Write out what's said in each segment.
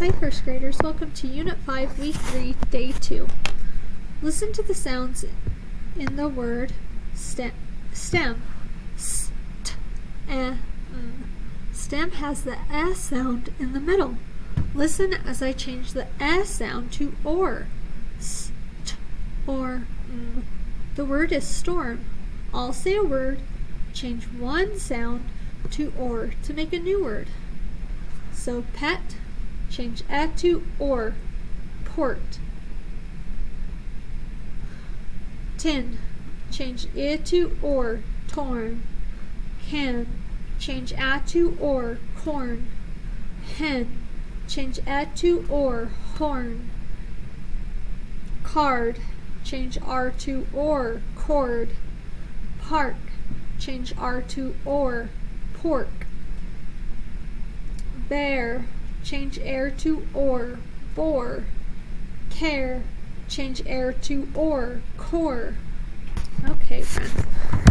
Hi first graders, welcome to Unit 5, Week 3, Day 2. Listen to the sounds in the word stem. S, t, e, m. Stem has the S sound in the middle. Listen as I change the S sound to or. S, t, or, m. The word is storm. I'll say a word, change one sound to or to make a new word. So pet, change a to or, port. Tin, change I to or, torn. Can, change a to or, corn. Hen, change a to or, horn. Card, change R to or, cord. Park, change R to or, pork. Bear, change air to or, bore. Care, change air to or, core. Okay, friends.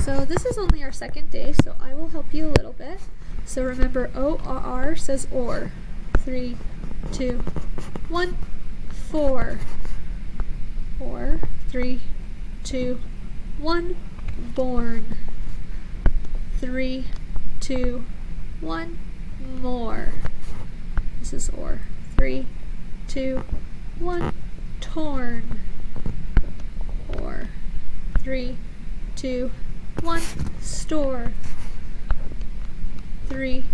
So this is only our second day, so I will help you a little bit. So remember, O-R says or. 3, 2, 1, 4. Or, 3, 2, 1, born. 3, 2, 1, more. This is or. 3, 2, 1, torn. Or. 3, 2, 1, store. 3,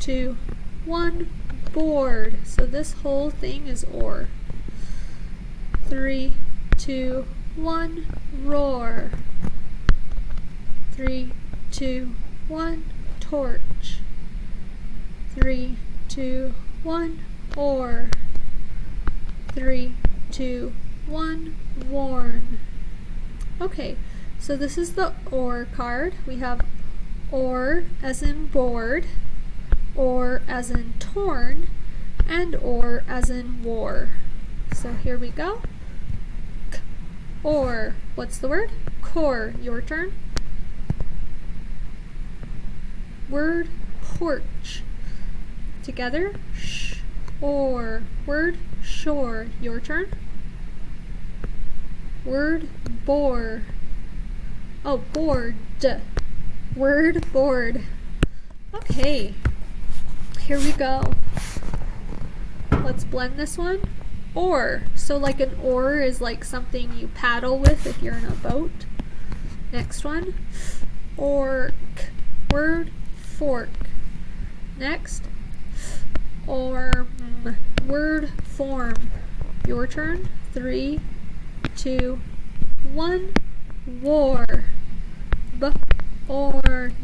2, 1, board. So this whole thing is or. 3, 2, 1, roar. 3, 2, 1, torch. 3, 2, 1, or. 3, 2, 1, worn. Okay, so this is the or card. We have or as in board, or as in torn, and or as in war. So here we go. Or, what's the word? Core. Your turn. Word, porch. Together, sh, or. Word, shore. Your turn. Word, bore. Oh, board. Word, board. Okay, here we go. Let's blend this one. Or. So like an oar is like something you paddle with if you're in a boat. Next one. Orc. Word, fork. Next. Orm. Word, form. Your turn. 3, 2, 1. War. Born.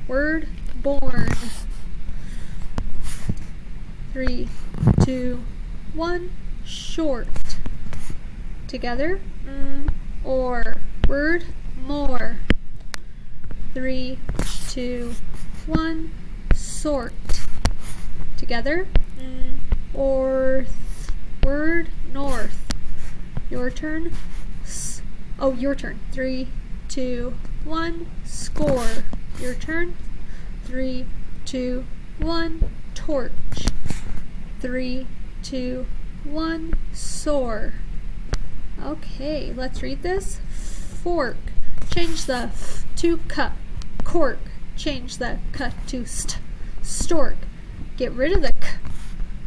Word, born. 3, 2, 1. Short. Together. Or. Word, more. 3, 2, 1. Sort. Together. Orth. Word, north. Your turn. Oh, your turn. 3, 2, 1. Score. Your turn. 3, 2, 1. Torch. 3, 2, 1. Soar. Okay, let's read this. Fork. Change the f to k. Cork. Change the k to st. Stork. Get rid of the k.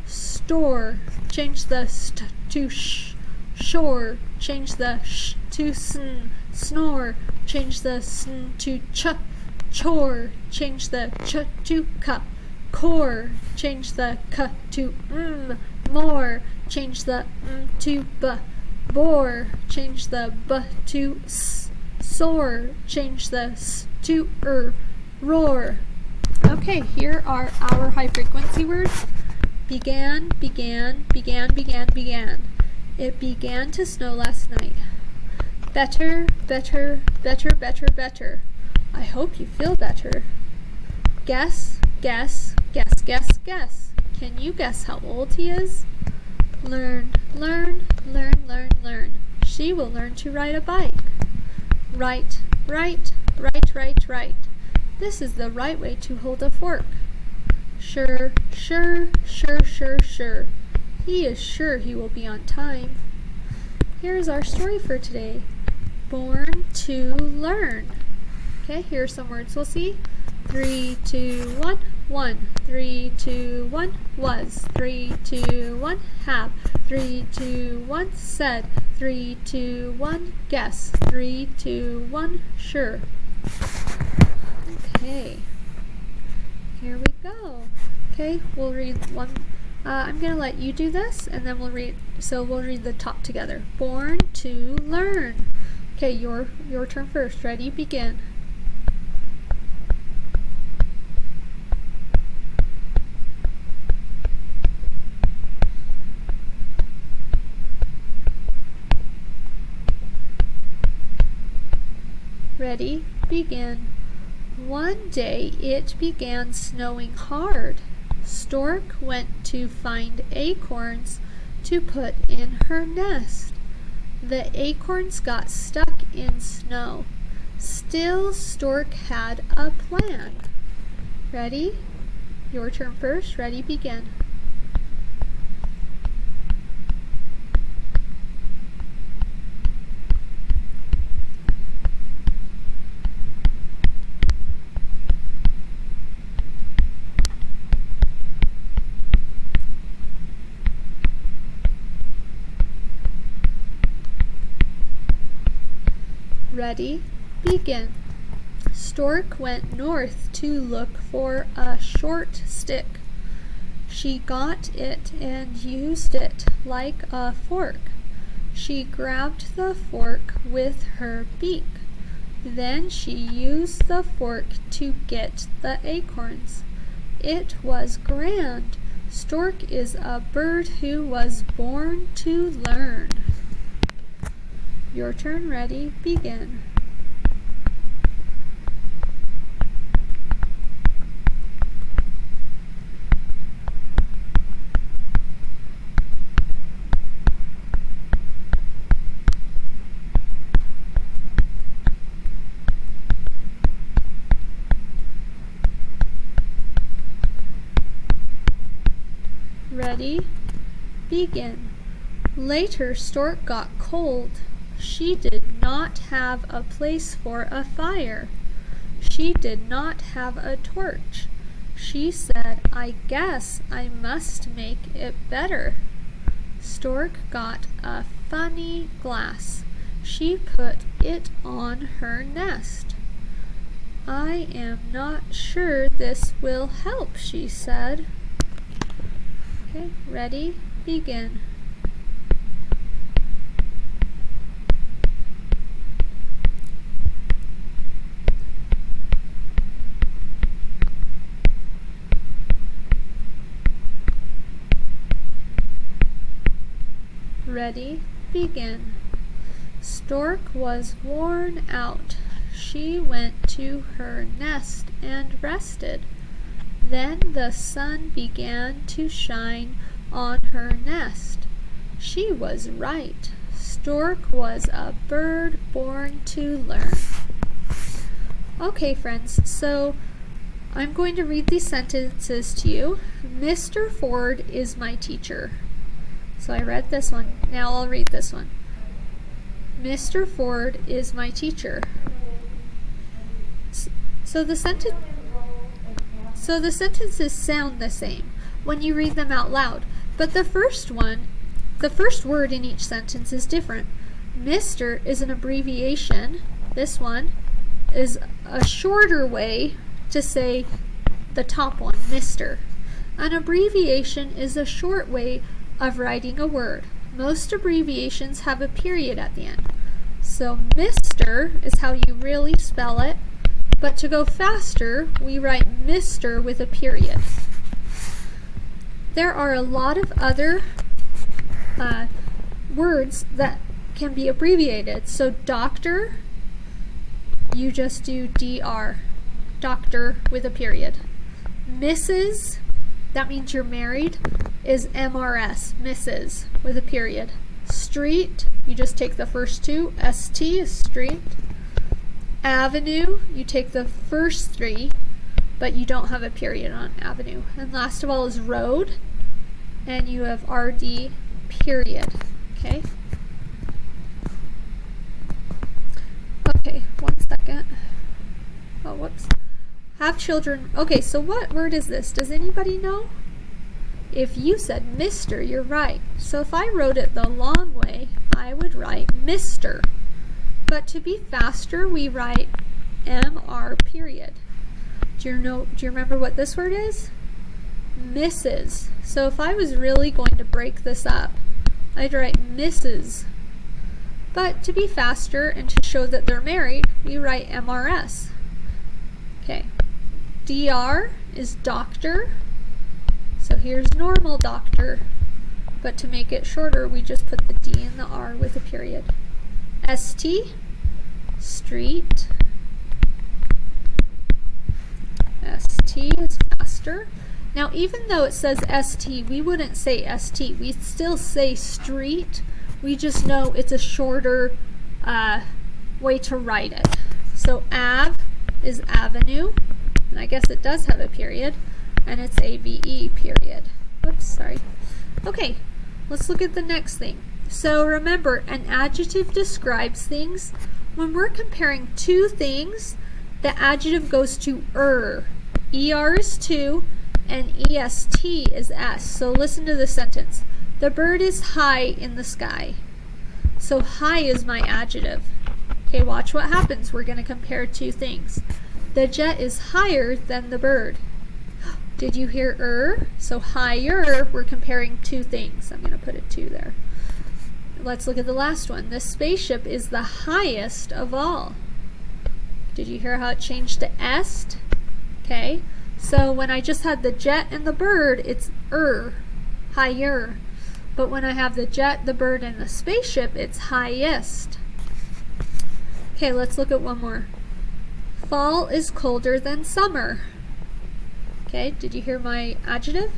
Store. Change the st to sh. Shore. Change the sh to sn. Snore. Change the sn to ch. Chore. Change the ch to k. Core. Change the k to more. Change the to b. Bore. Change the b to s. Soar. Change the s to roar. Okay, here are our high frequency words. Began, began, began, began, began. It began to snow last night. Better, better, better, better, better. I hope you feel better. Guess, guess, guess, guess, guess. Can you guess how old he is? Learn, learn, learn, learn, learn. She will learn to ride a bike. Right, right, right, right, right. This is the right way to hold a fork. Sure, sure, sure, sure, sure. He is sure he will be on time. Here's our story for today. Born to learn. Okay, here are some words we'll see. 3, 2, 1, 1. 3, 2, 1, was. 3, 2, 1, have. 3, 2, 1, said. 3, 2, 1, guess. 3, 2, 1, sure. Okay, here we go. Okay, we'll read one. I'm going to let you do this, and then we'll read the top together. Born to learn. Okay, your turn first. Ready? Begin. Ready? Begin. One day it began snowing hard. Stork went to find acorns to put in her nest. The acorns got stuck in snow. Still, Stork had a plan. Ready? Your turn first. Ready? Begin. Ready? Begin. Stork went north to look for a short stick. She got it and used it like a fork. She grabbed the fork with her beak. Then she used the fork to get the acorns. It was grand. Stork is a bird who was born to learn. Your turn. Ready? Begin. Ready? Begin. Later, Stork got cold. She did not have a place for a fire. She did not have a torch. She said, I guess I must make it better. Stork got a funny glass. She put it on her nest. I am not sure this will help, she said. Okay, ready? Begin. Ready? Begin. Stork was worn out. She went to her nest and rested. Then the sun began to shine on her nest. She was right. Stork was a bird born to learn. Okay, friends, so I'm going to read these sentences to you. Mr. Ford is my teacher. So I read this one. Now I'll read this one. Mr. Ford is my teacher. So the sentences sound the same when you read them out loud, but the first word in each sentence is different. Mr. is an abbreviation. This one is a shorter way to say the top one, Mr. An abbreviation is a short way of writing a word. Most abbreviations have a period at the end. So Mr. is how you really spell it, but to go faster, we write Mr. with a period. There are a lot of other words that can be abbreviated. So doctor, you just do DR, doctor with a period. Mrs., that means you're married, is MRS, Mrs. with a period. Street, you just take the first two, ST is street. Avenue, you take the first three, but you don't have a period on avenue. And last of all is road. and you have RD period. Okay? Okay, 1 second. Oh, whoops. Have children. Okay, so what word is this? Does anybody know? If you said Mr., you're right. So if I wrote it the long way, I would write Mr. But to be faster, we write MR period. Do you remember what this word is? Mrs. So if I was really going to break this up, I'd write Mrs. But to be faster and to show that they're married, we write MRS. Okay. DR is doctor. So here's normal doctor. But to make it shorter, we just put the D and the R with a period. ST, street. ST is faster. Now, even though it says ST, we wouldn't say ST. We'd still say street. We just know it's a shorter way to write it. So AV is avenue, and I guess it does have a period, and it's AVE period. Whoops, sorry. Okay, let's look at the next thing. So remember, an adjective describes things. When we're comparing two things, the adjective goes to ER. ER is to, and EST is S. So listen to the sentence. The bird is high in the sky. So high is my adjective. Okay, watch what happens. We're going to compare two things. The jet is higher than the bird. Did you hear So higher, we're comparing two things. I'm going to put a 2 there. Let's look at the last one. The spaceship is the highest of all. Did you hear how it changed to est? Okay, so when I just had the jet and the bird, it's higher. But when I have the jet, the bird, and the spaceship, it's highest. Okay, let's look at one more. Fall is colder than summer. Okay, did you hear my adjective?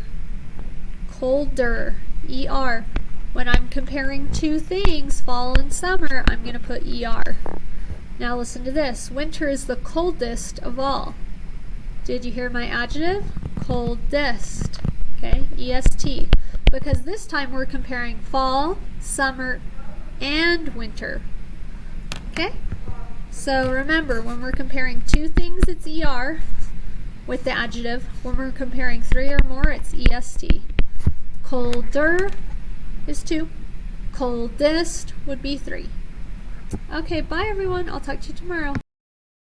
Colder, ER. When I'm comparing two things, fall and summer, I'm going to put ER. Now listen to this. Winter is the coldest of all. Did you hear my adjective? Coldest. Okay, EST. Because this time we're comparing fall, summer, and winter. Okay? So remember, when we're comparing two things, it's ER with the adjective. When we're comparing 3 or more, it's EST. Colder is 2. Coldest would be 3. Okay, bye everyone. I'll talk to you tomorrow.